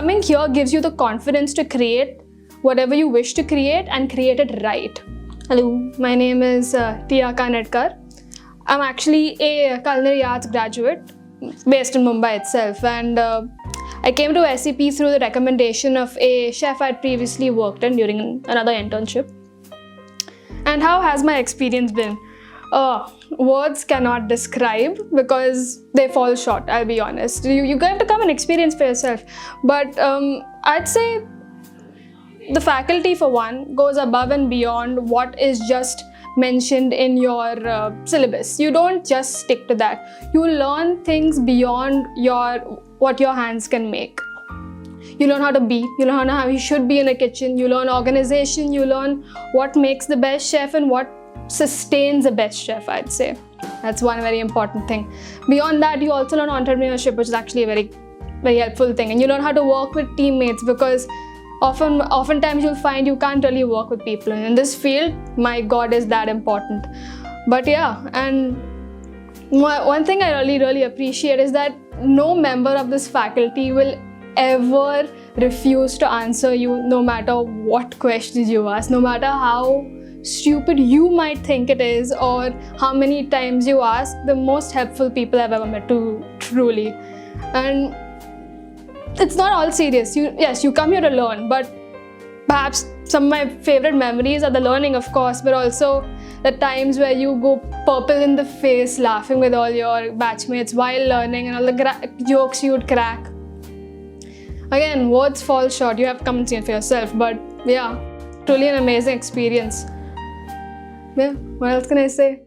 coming here gives you the confidence to create whatever you wish to create and create it right. Hello, my name is Tiya Kanitkar. I'm actually a culinary arts graduate based in Mumbai itself, and I came to SEP through the recommendation of a chef I'd previously worked in during another internship. And how has my experience been? Words cannot describe because they fall short, I'll be honest. You have to come and experience for yourself. But I'd say the faculty, for one, goes above and beyond what is just mentioned in your syllabus. You don't just stick to that. You learn things beyond what your hands can make. You learn how to be, you learn how you should be in a kitchen, you learn organization, you learn what makes the best chef and what sustains the best chef, I'd say. That's one very important thing. Beyond that, you also learn entrepreneurship, which is actually a very, very helpful thing. And you learn how to work with teammates, because oftentimes you'll find you can't really work with people. And in this field, my God, is that important. But yeah, and one thing I really appreciate is that no member of this faculty will ever refuse to answer you, no matter what questions you ask, no matter how stupid you might think it is or how many times you ask. The most helpful people I've ever met, truly. And it's not all serious. Yes, you come here to learn, but perhaps some of my favorite memories are the learning, of course, but also the times where you go purple in the face laughing with all your batchmates while learning, and all the jokes you'd crack. Again, words fall short. You have to come and see it for yourself. But yeah, truly an amazing experience. Yeah, what else can I say?